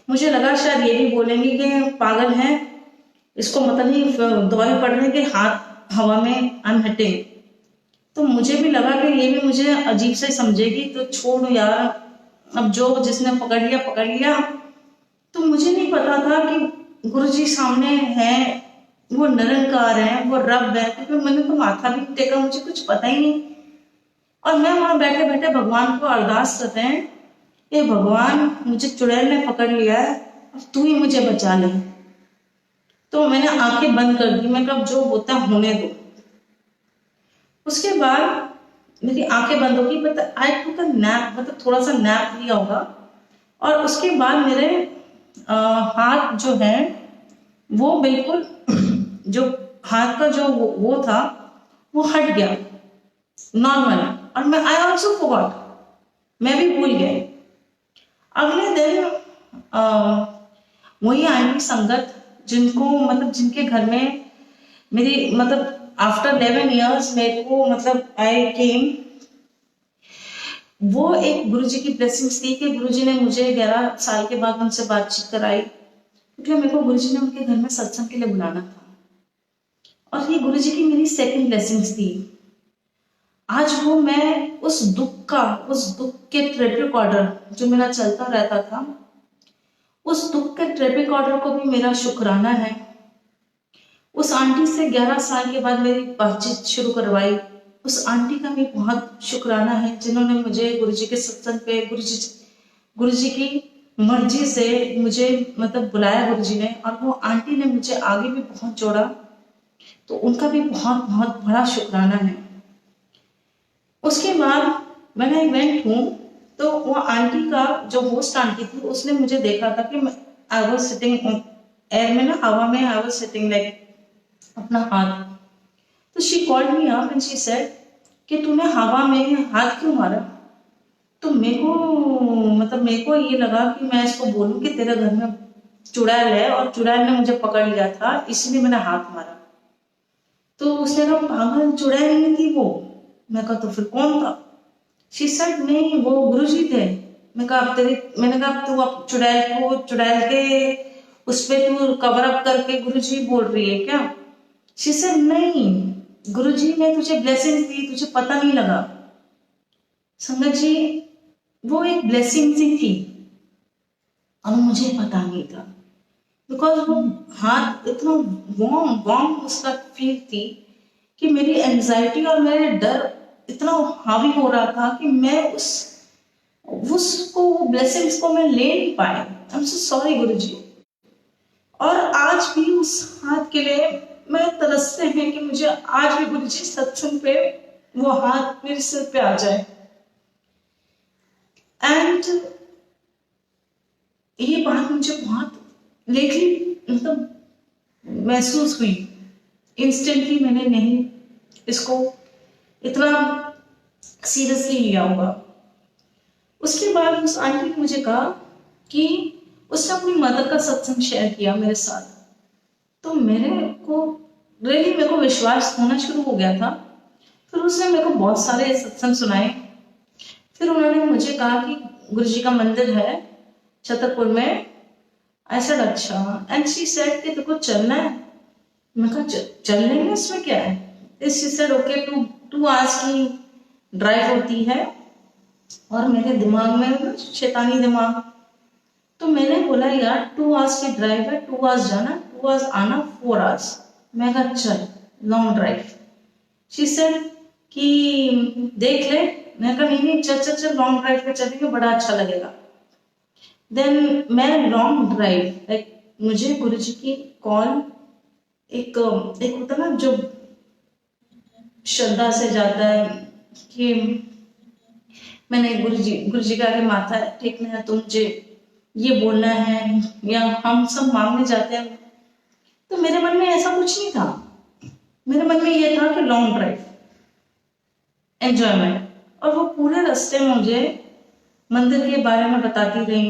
मुझे लगा शायद ये भी बोलेंगे कि पागल है, इसको मतलब नहीं दौरे पड़ रहे कि हाथ हवा में आई एम हिटिंग। तो मुझे भी लगा कि ये भी मुझे अजीब से समझेगी, तो छोड़ यार, अब जो जिसने पकड़ लिया पकड़ लिया। तो मुझे नहीं पता था कि गुरु जी सामने हैं, वो निरंकार हैं, वो रब है, क्योंकि मैंने तो माथा भी नहीं टेका, मुझे कुछ पता ही नहीं। और मैं वहां बैठे बैठे भगवान को अरदास कर रहे हैं, ये भगवान मुझे चुड़ैल ने पकड़ लिया है, अब तू ही मुझे बचा ले। तो मैंने आंखें बंद कर दी, मैं कब जो होता होने दो। उसके बाद मेरी आंखें बंद होगी, but I took a nap, मतलब थोड़ा सा नैप लिया होगा। और उसके बाद मेरे हाथ जो है वो बिल्कुल जो हाथ का जो वो था वो हट गया नॉर्मल। और मैं आई ऑल्सो फॉरगॉट, मैं भी भूल गई। अगले दिन वही आंटी संगत, जिनको मतलब जिनके घर में मेरी मतलब आफ्टर 11 years मेरे को मतलब आई केम, वो एक गुरुजी की ब्लेसिंग्स थी कि गुरुजी ने मुझे 11 साल के बाद उनसे बातचीत कराई, क्योंकि मेरे को गुरुजी ने उनके घर में सत्संग के लिए बुलाना था। और ये गुरुजी की मेरी सेकंड ब्लेसिंग्स थी। आज वो मैं उस दुख के ट्रेप रिकॉर्डर जो मेरा चलता रहता था, उस दुख के ट्रेप रिकॉर्डर को भी मेरा शुक्राना है। उस आंटी से 11 साल के बाद मेरी बातचीत शुरू करवाई, उस आंटी का भी बहुत शुक्राना है, जिन्होंने मुझे गुरुजी के सत्संग पे गुरुजी की मर्जी से मुझे मतलब बुलाया गुरुजी ने, और वो आंटी ने मुझे आगे भी बहुत जोड़ा, तो उनका भी बहुत बहुत बड़ा शुक्राना है। उसके बाद मैंने आई वेंट होम, तो वो आंटी का जो होस्ट आंटी थी उसने मुझे देखा था कि आई वॉज सिटिंग एयर में ना, हवा में, आई वॉज सिटिंग लाइक अपना हाथ। तो she called me up and she said कि तूने हवा में हाथ क्यों मारा। तो मेरे को ये लगा कि मैं इसको बोलूं कि तेरे घर में चुड़ैल है और चुड़ैल ने मुझे पकड़ लिया था, इसलिए मैंने हाथ मारा। तो उसने कहा पागल, चुड़ैल नहीं थी वो। मैं कहा तो फिर कौन था। शी सेड नहीं, वो गुरुजी थे। मैंने कहा तू अब चुड़ैल के उस पे तू कवर अप करके गुरुजी बोल रही है क्या। शी सेड नहीं, गुरुजी ने तुझे ब्लेसिंग दी, तुझे पता नहीं लगा। संगत जी, वो एक ब्लेसिंग सी थी और मुझे पता नहीं था, बिकॉज वो हाथ इतना वार्म उसका फील थी कि मेरी एंजाइटी और मेरे डर इतना हावी हो रहा था कि मैं उसको वो ब्लेसिंग्स को मैं ले नहीं पाया। आई एम सो सॉरी गुरुजी। और आज भी उस हाथ के लिए मैं तरसते हैं कि मुझे आज भी गुरुजी सत्संग पे वो हाथ मेरे सिर पे आ जाए। एंड ये बात मुझे बहुत लेटली मतलब महसूस हुई। इंस्टेंटली मैंने नहीं इसको इतना सीरियसली लिया होगा। उसके बाद उस आंटी ने मुझे कहा कि उसने अपनी मदर का सत्संग शेयर किया मेरे साथ। तो मेरे को विश्वास होना शुरू हो गया था। फिर उसने मेरे को बहुत सारे सत्संग सुनाए। फिर उन्होंने मुझे कहा कि गुरुजी का मंदिर है छतरपुर में। आई सेड अच्छा, एंड शी सेड कि तेरे को चलना है। मैं कहा चल लेंगे, इसमें क्या है। शी सेड ओके, 2 hours की ड्राइव होती है। और मेरे दिमाग में शैतानी दिमाग, तो मैंने बोला यार 2 hours की ड्राइव है, 2 hours जाना, 2 hours आना, 4 hours। मैं कहा चल लॉन्ग ड्राइव। शी सेड कि देख ले। मैं कहा नहीं चल चल चल, लॉन्ग ड्राइव पे चलेंगे, बड़ा अच्छा लगेगा। देन मैं लॉन्ग ड्राइव लाइक मुझे गुरुजी की कॉल एक होता ना जो श्रद्धा से जाता है कि मैंने गुरुजी का आगे माथा टेकना है, तो मुझे ये बोलना है, या हम सब मांगने जाते हैं। तो मेरे मन में ऐसा कुछ नहीं था। मेरे मन में ये था कि लॉन्ग ड्राइव, एंजॉयमेंट। और वो पूरे रास्ते में मुझे मंदिर के बारे में बताती रही।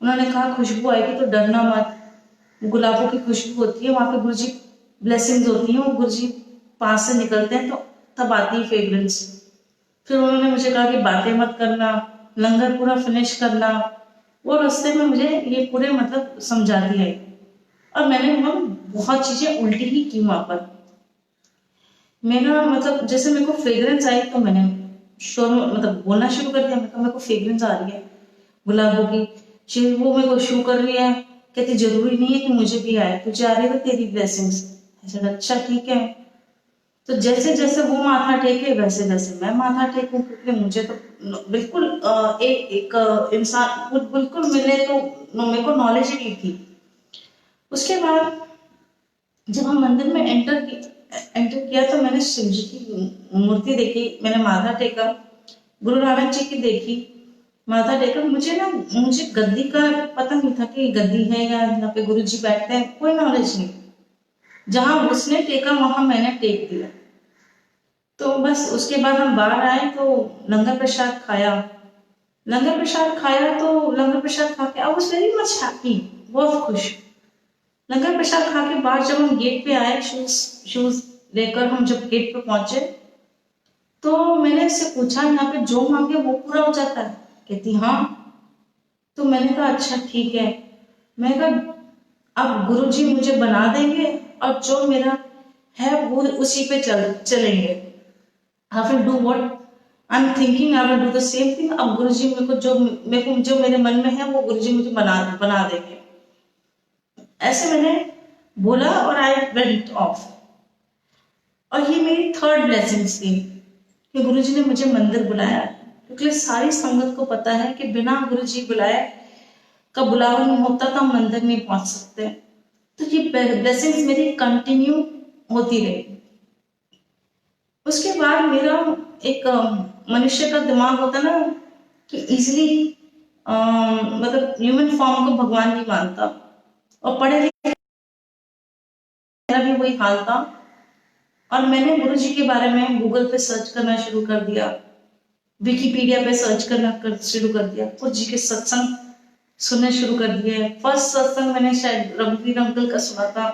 उन्होंने कहा खुशबू आएगी तो डरना मत, गुलाबों की खुशबू होती है, वहां पे गुरु जी ब्लेसिंग्स होती हैं, वो गुरु जी पास से निकलते हैं तो तब आती है फ्रेग्रेंस। फिर उन्होंने मुझे कहा कि बातें मत करना, लंगर पूरा फिनिश करना। वो रास्ते में मुझे ये पूरे मतलब समझा दिया है। और मैंने वहां बहुत चीजें उल्टी ही की वहां पर। मेरा मतलब जैसे मेरे को फ्रेग्रेंस आई तो मैंने शोर मतलब बोलना शुरू कर दिया। मैं कहा मेरे को फ्रेग्रेंस आ रही है गुलाबों की। फिर वो मेरे को शो कर रही है, कहती जरूरी नहीं है कि मुझे भी आए, तुझे आ रही है तो तेरी ब्लेसिंग्स। ऐसा अच्छा ठीक है। तो जैसे जैसे वो माथा टेके वैसे वैसे मैं माथा टेकूं, क्योंकि मुझे तो बिल्कुल एक इंसान बिल्कुल मिले तो मेरे को नॉलेज ही नहीं थी। उसके बाद जब हम मंदिर में एंटर किया तो मैंने शिव जी की मूर्ति देखी, मैंने माथा टेका, गुरु नानक जी की देखी, माथा टेका। मुझे गद्दी का पता नहीं था कि गद्दी है या यहाँ पे गुरु जी बैठते हैं, कोई नॉलेज नहीं। जहां उसने टेका वहां मैंने टेक दिया। तो बस उसके बाद हम बाहर आए तो लंगर प्रसाद खाया। लंगर प्रसाद खाया तो लंगर प्रसाद खा के I was very much happy, बहुत खुश। लंगर प्रसाद खा के बाद जब हम गेट पे आए, शूज शूज लेकर हम जब गेट पे पहुंचे तो मैंने इससे पूछा यहाँ पे जो मांगे वो पूरा हो जाता है? कहती हाँ। तो मैंने कहा अच्छा ठीक है। मैंने कहा अब गुरु जी मुझे बना देंगे और जो मेरा है वो उसी पे चलेंगे। I will do what I'm thinking, I will do the same thing। अब गुरुजी मेरे को जो मेरे मन में है वो गुरुजी मुझे बना देंगे। ऐसे मैंने बोला और आई वेंट ऑफ। और ये मेरी थर्ड ब्लेसिंग्स थी कि गुरुजी ने मुझे मंदिर बुलाया, क्योंकि सारी संगत को पता है कि बिना गुरुजी बुलाए का बुलावा नहीं होता तो हम मंदिर नहीं पहुंच सकते। तो ये ब्लेसिंग्स मेरी कंटिन्यू होती रही। उसके बाद मेरा एक मनुष्य का दिमाग होता ना कि इजिली मतलब ह्यूमन फॉर्म को भगवान नहीं मानता, और पढ़े लिखे मेरा भी वही हाल था। और मैंने गुरु जी के बारे में गूगल पे सर्च करना शुरू कर दिया, विकिपीडिया पे सर्च करना शुरू कर दिया, गुरु जी के सत्संग सुनने शुरू कर दिए। फर्स्ट सत्संग मैंने शायद रघुवीर अंकल का सुना था,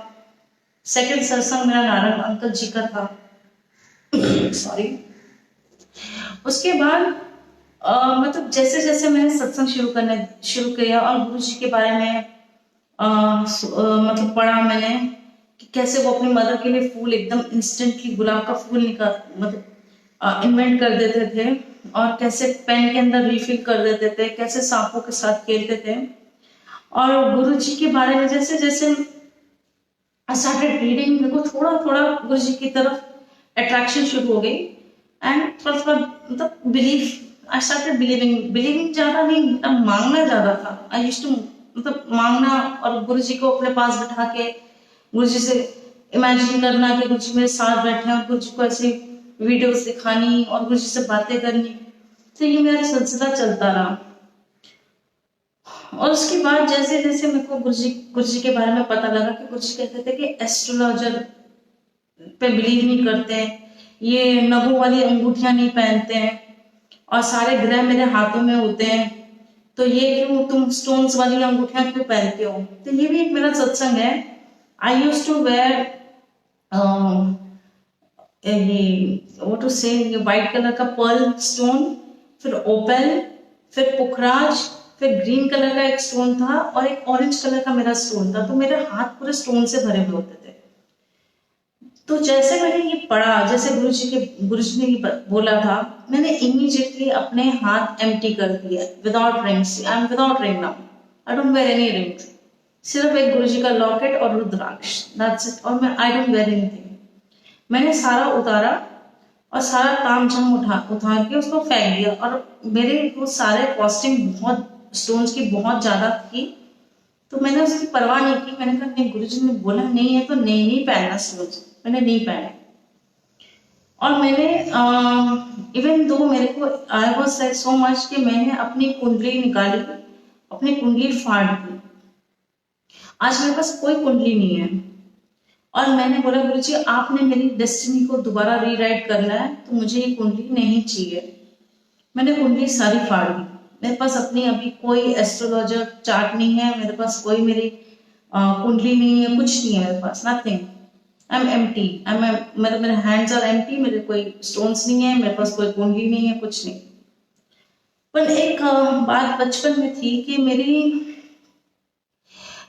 सेकंड सत्संग मेरा नारायण अंकल जी का था सॉरी। उसके बाद मतलब जैसे जैसे मैंने सत्संग शुरू किया और गुरु जी के बारे में मतलब पढ़ा मैंने कि कैसे वो अपनी मदर के लिए फूल एकदम इंस्टेंटली गुलाब का फूल निकाल मतलब इन्वेंट कर देते थे, और कैसे पेन के अंदर रिफिल कर देते थे, कैसे सांपों के साथ खेलते थे। और गुरु जी के बारे में जैसे जैसे स्टार्टेड रीडिंग, मेरे को थोड़ा थोड़ा गुरु जी की तरफ अट्रैक्शन शुरू हो गई। एंड थोड़ा थोड़ा मतलब आई स्टार्टेड बिलीविंग ज्यादा नहीं, मतलब मांगना ज्यादा था। आई यूज्ड टू मतलब मांगना, और गुरु जी को अपने पास बिठा के गुरु जी से इमेजिन करना कि गुरु जी मेरे साथ बैठे हैं, और गुरु जी को ऐसे वीडियोस दिखानी और गुरु जी से बातें करनी। तो ये मेरा सिलसिला चलता रहा। और उसके बाद जैसे जैसे मेरे को गुरु जी के बारे में पता लगा कि गुरु जी कहते थे कि एस्ट्रोलॉजर पे बिलीव नहीं करते हैं, ये नगों वाली अंगूठियां नहीं पहनते हैं, और सारे ग्रह मेरे हाथों में होते हैं, तो ये क्यों तुम स्टोन्स वाली अंगूठियां क्यों पहनते हो? तो ये भी एक मेरा सत्संग है। आई यूज टू वेयर ये वो टू से ये व्हाइट कलर का पर्ल स्टोन, फिर ओपेल, फिर पुखराज, फिर ग्रीन कलर का एक स्टोन था, और एक ऑरेंज कलर का मेरा स्टोन था। तो मेरे हाथ पूरे स्टोन से भरे हुए होते थे। तो जैसे मैंने ये पढ़ा, जैसे गुरु जी ने ये बोला था, मैंने इमीडिएटली अपने हाथ एम्प्टी कर दिया without rings. I am without ring now, I don't wear any rings. सिर्फ एक गुरु जी का लॉकेट और रुद्राक्ष, दैट्स इट। और मैं आई डोंट वेयर एनीथिंग। मैंने सारा उतारा और सारा काम झाम उतार के उसको फेंक दिया। और मेरे वो सारे कॉस्टिंग बहुत स्टोन्स की बहुत ज्यादा थी, तो मैंने उसकी परवाह नहीं की। मैंने कहा नहीं, गुरुजी ने बोला नहीं है तो नहीं पहनना स्टोन्स। मैंने नहीं पहने। और मैंने इवन दो मेरे को आई वाज सो मच कि मैंने अपनी कुंडली निकाली, अपनी कुंडली फाड़ दी। आज मेरे पास कोई कुंडली नहीं है। और मैंने बोला गुरुजी आपने मेरी डेस्टिनी को दोबारा रीराइट करना है, तो मुझे ये कुंडली नहीं चाहिए। मैंने कुंडली सारी फाड़ दी। मेरे पास अपनी अभी कोई एस्ट्रोलॉजर चार्ट नहीं है, मेरे पास कोई मेरी कुंडली नहीं है, कुछ नहीं है मेरे पास, नथिंग। आई एम एम्प्टी, मतलब मेरे हैंड्स आर एम्प्टी, मेरे कोई स्टोन्स नहीं है, मेरे पास कोई कुंडली नहीं है, कुछ नहीं। पर एक बात बचपन में थी कि मेरी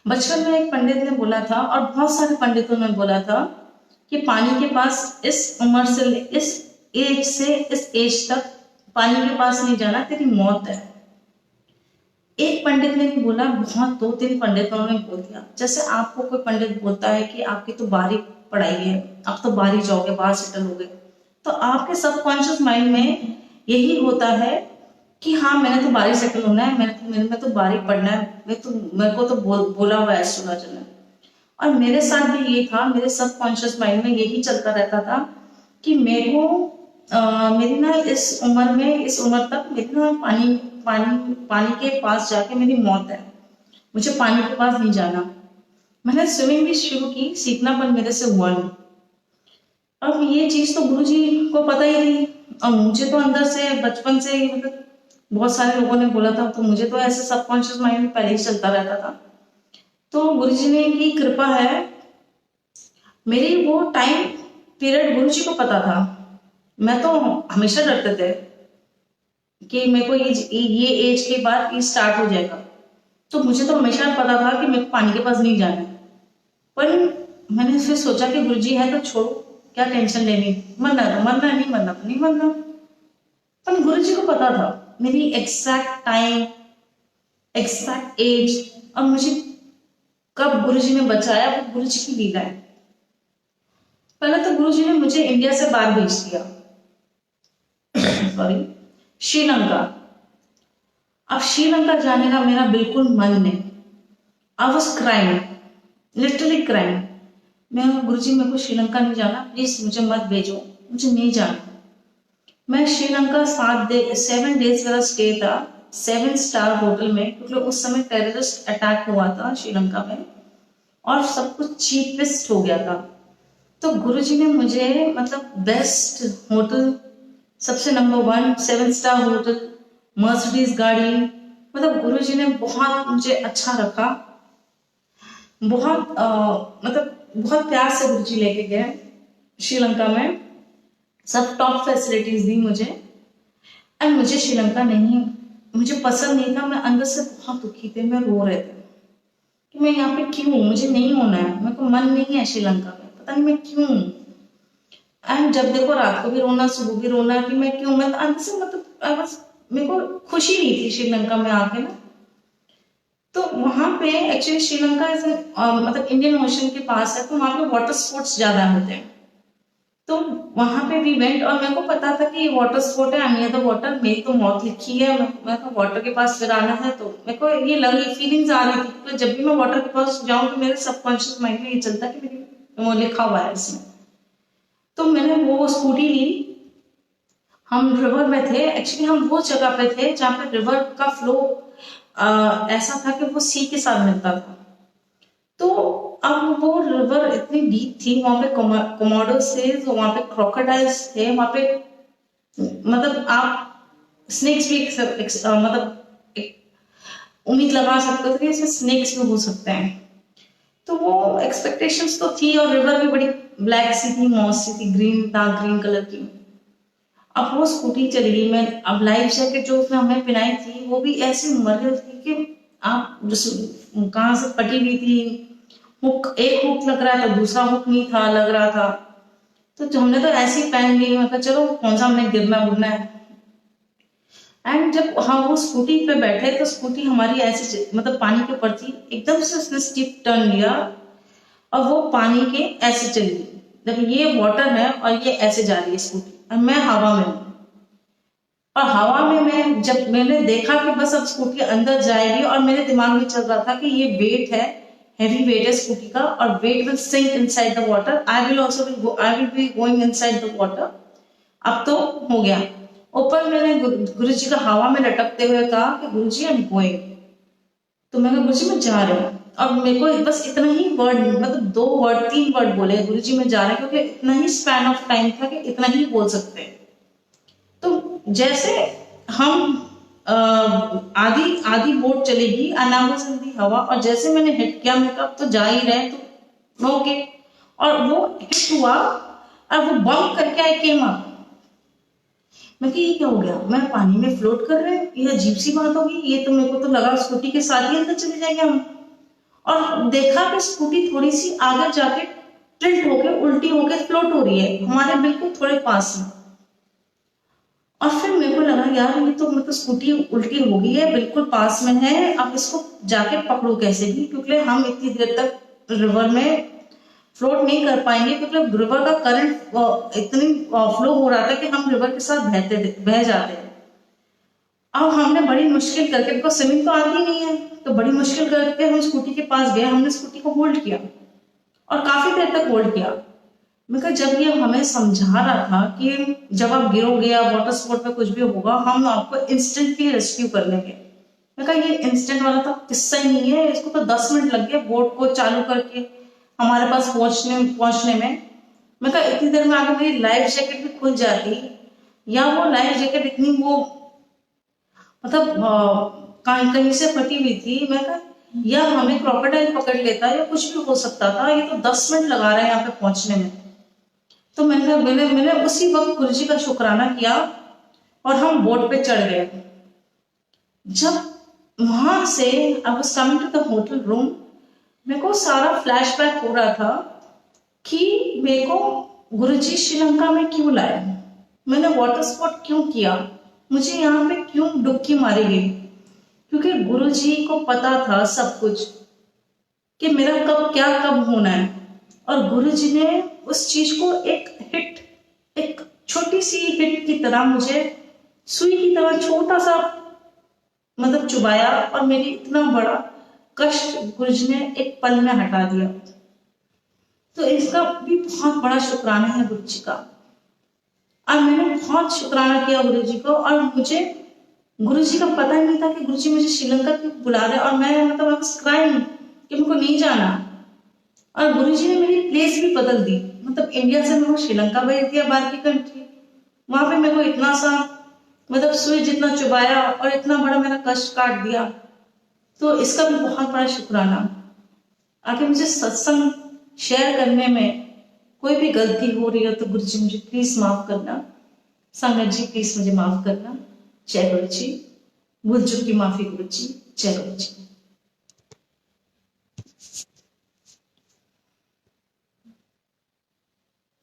बचपन में एक पंडित ने बोला था, और बहुत सारे पंडितों ने बोला था, कि पानी के पास इस उम्र से, इस एज तक पानी के पास नहीं जाना, तेरी मौत है। एक पंडित ने नहीं बोला, बहुत 2-3 पंडितों ने बोल दिया। जैसे आपको कोई पंडित बोलता है कि आपकी तो बारी पढ़ाई है, आप तो बाहर ही जाओगे, बाहर सेटल हो गए, तो आपके सबकॉन्शियस माइंड में यही होता है कि हाँ मैंने तो बाहर सेटल होना है, मैं तो बाहर पढ़ना है, मेरे को तो बोला हुआ है एस्ट्रोलॉजर ने। और मेरे साथ भी ये था, मेरे सबकॉन्शियस माइंड में यही चलता रहता था कि मेरे को मेरी ना इस उम्र तक मेरी ना पानी के पास जाके मेरी मौत है, मुझे पानी के पास नहीं जाना। मैंने स्विमिंग भी शुरू की, सीखना पर मेरे से हुआ नहीं। अब ये चीज तो गुरुजी को पता ही थी, और मुझे तो अंदर से बचपन से मतलब बहुत सारे लोगों ने बोला था, तो मुझे तो ऐसे सबकॉन्शियस माइंड में पहले ही चलता रहता था। तो गुरुजी ने की कृपा है, मेरी वो टाइम पीरियड गुरुजी को पता था। मैं तो हमेशा डरते थे कि मेरे को ये एज के बाद ये स्टार्ट हो जाएगा, तो मुझे तो हमेशा पता था कि मेरे को पानी के पास नहीं जाना। पर मैंने फिर सोचा कि गुरुजी है तो छोड़ो, क्या टेंशन लेनी, मरना तो मरना, नहीं मरना तो नहीं मरना। पर गुरुजी को पता था मेरी एग्जैक्ट टाइम, एग्जैक्ट एज, और मुझे कब गुरुजी ने बचाया वो गुरुजी की लीला है। पहले तो गुरुजी ने मुझे इंडिया से बाहर भेज दिया, सॉरी, श्रीलंका। अब श्रीलंका जाने का मेरा बिल्कुल मन नहीं। I was crime, literally crime. मैं गुरुजी मेरे को श्रीलंका नहीं जाना, प्लीज मुझे मत भेजो, मुझे नहीं जाना। मैं श्रीलंका 7 डेज मेरा स्टे था 7 स्टार होटल में, क्योंकि उस समय टेररिस्ट अटैक हुआ था श्रीलंका में और सब कुछ चीपेस्ट हो गया था। तो गुरुजी ने मुझे मतलब बेस्ट होटल, सबसे नंबर 1 7 स्टार होटल, मर्सिडीज गाड़ी, मतलब गुरुजी ने बहुत मुझे अच्छा रखा। बहुत मतलब बहुत प्यार से गुरुजी लेके गए श्रीलंका में, सब टॉप फैसिलिटीज दी मुझे। और मुझे श्रीलंका नहीं, मुझे पसंद नहीं था, मैं अंदर से बहुत दुखी थे, मैं रो रहे थे कि मैं यहाँ पे क्यों, मुझे नहीं होना है, मेरे को मन नहीं है श्रीलंका में, पता नहीं मैं क्यों। एंड जब देखो रात को भी रोना, सुबह भी रोना कि मैं क्यों, मैं अंदर से मतलब मेरे को खुशी नहीं थी श्रीलंका में आके ना। तो वहां पे एक्चुअली श्रीलंका मतलब इंडियन ओशन के पास है, तो वहां पे वाटर स्पोर्ट्स ज्यादा होते हैं। तो वहां पे भी वेंट, और मेरे को पता था कि ये वाटर स्पोर्ट है, नियर द वाटर, मेरी तो मौत लिखी है, मैं तो वाटर के पास फिर आना है। तो मेरे को ये लगी, फीलिंग्स आ रही थी, तो जब भी मैं वाटर के पास जाऊँ तो मेरे सबकॉन्शियस माइंड में ये चलता कि मेरी वो लिखा हुआ है इसमें। तो मैंने वो स्कूटी ली, हम रिवर में थे, एक्चुअली हम वो जगह पे थे जहाँ पे रिवर का फ्लो ऐसा था कि वो सी के साथ मिलता था। तो अब वो रिवर इतनी डीप थी, वहां पे कोमोडोस थे, तो वहां पे क्रोकोडाइल्स थे, वहां पे मतलब आप स्नेक्स भी मतलब उम्मीद लगा सकते थे कि इसमें स्नेक्स भी हो सकते हैं। तो वो एक्सपेक्टेशंस तो थी, और रिवर भी बड़ी ब्लैक सी थी, मॉस सी थी, ग्रीन, डार्क ग्रीन कलर की। अब वो स्कूटी चली गई, मैं अब लाइफ जैकेट जो उसने हमें पहनाई थी वो भी ऐसी मरल थी कि आप कहाँ से फटी हुई थी, हुक, एक हुक लग रहा था, दूसरा हुक नहीं था लग रहा था। तो हमने तो ऐसी पहन ली, मतलब चलो कौन सा हमने गिरना उड़ना है। एंड जब हम वो स्कूटी पे बैठे तो स्कूटी हमारी ऐसी मतलब पानी के ऊपर थी, एकदम से उसने स्टीप टर्न लिया और वो पानी के ऐसे चली गई। जब ये वाटर है और ये ऐसे जा रही है स्कूटी, और मैं हवा में हूँ, और हवा में मैं जब मैंने देखा कि बस अब स्कूटी अंदर जाएगी, और मेरे दिमाग में चल रहा था कि ये वेट है, हेवी वेट है स्कूटी का, और weight will sink inside the water, I will be going inside the water. अब तो हो गया। ऊपर मैंने गुरुजी का हवा में लटकते हुए कहा कि गुरुजी आई एम गोइंग। तो मैंने गुरुजी मैं जा रहा हूँ। अब मेरे को बस इतना ही वर्ड, मतलब 3 वर्ड बोले, गुरुजी मैं जा रहा हूँ, क्योंकि इतना ही स्पैन ऑफ टाइम था कि इतना ही बोल सकते हैं। तो जैसे हम आधी आधी बोट चलेगी अनावजंदी हवा, और जैसे मैंने हिट किया मैं कहा तो जा ही रहे तो ओके, और वो हिट हुआ और वो बम करके आई केम अप। मैं कि ये क्या हो गया, मैं पानी में फ्लोट कर रहे हैं, ये अजीब सी बात होगी, ये तो मेरे को तो लगा स्कूटी के साथ ही अंदर चले जाएंगे हम। और देखा कि स्कूटी थोड़ी सी आगे जाके टिल्ट होके उल्टी होके फ्लोट हो रही है हमारे बिल्कुल थोड़े पास में। और फिर मेरे को लगा यार ये तो मतलब स्कूटी उल्टी हो गई है, बिल्कुल पास में है, अब इसको जाके पकड़ो कैसे भी, क्योंकि हम इतनी देर तक रिवर में फ्लोट नहीं कर पाएंगे, क्योंकि रिवर का करंट इतनी फ्लो हो रहा था कि हम रिवर के साथ बह जाते हैं। अब हमने बड़ी मुश्किल करके, बिकॉज स्विमिंग तो आती नहीं है, तो बड़ी मुश्किल करके हम स्कूटी के पास गए, हमने स्कूटी को होल्ड किया और काफी देर तक होल्ड किया। मैं कहा जब ये हमें समझा रहा था कि जब आप गिरोगे या वाटर स्पोर्ट में कुछ भी होगा हम आपको इंस्टेंटली रेस्क्यू कर लेंगे, मैं कहा ये इंस्टेंट वाला तो किस्सा ही नहीं है, इसको तो 10 मिनट लग गए बोट को चालू करके हमारे पास पहुंचने में। मैं कहा इतनी देर में आगे मेरी लाइफ जैकेट भी खुल जाती, या वो लाइफ जैकेट इतनी वो मतलब कहीं से फटी हुई थी, मैं कहा या हमें क्रोकोडाइल पकड़ लेता या कुछ भी हो सकता था, ये तो 10 मिनट लगा रहे हैं यहाँ पे पहुंचने में। तो मैंने उसी वक्त गुरुजी का शुक्राना किया और हम बोट पे चढ़ गए। जब वहां से I was coming to the hotel room, मेरे को सारा फ्लैशबैक हो रहा था कि मेरे को गुरुजी श्रीलंका में क्यों लाए, मैंने वाटर स्पोर्ट क्यों किया, मुझे यहाँ पे क्यों डुबकी मारी गई, क्योंकि गुरुजी को पता था सब कुछ कि मेरा कब क्या कब होना है। और गुरुजी ने उस चीज को एक छोटी सी हिट की तरह मुझे सुई की तरह छोटा सा मतलब चुबाया, और मेरी इतना बड़ा कष्ट गुरुजी ने एक पल में हटा दिया। तो इसका भी बहुत बड़ा शुक्राना है गुरुजी का, और मैंने बहुत शुक्राना किया गुरुजी को। और मुझे गुरुजी का पता ही नहीं था कि गुरुजी मुझे श्रीलंका क्यों बुला रहे, और मैं मतलब क्राइम कि मुझको नहीं जाना। और गुरुजी ने मेरी प्लेस भी बदल दी, मतलब इंडिया से मेरे को श्रीलंका भेज दिया, बाहर की कंट्री। वहां पे मेरे को इतना सा मतलब सुई जितना चुबाया और इतना बड़ा मेरा कष्ट काट दिया। तो इसका भी बहुत बड़ा शुक्राना। आगे मुझे सत्संग शेयर करने में कोई भी गलती हो रही है तो गुरुजी मुझे प्लीज माफ करना, संगत जी प्लीज मुझे माफ करना। जय गुरुजी, भूल चूक की माफी गुरुजी, जय गुरुजी।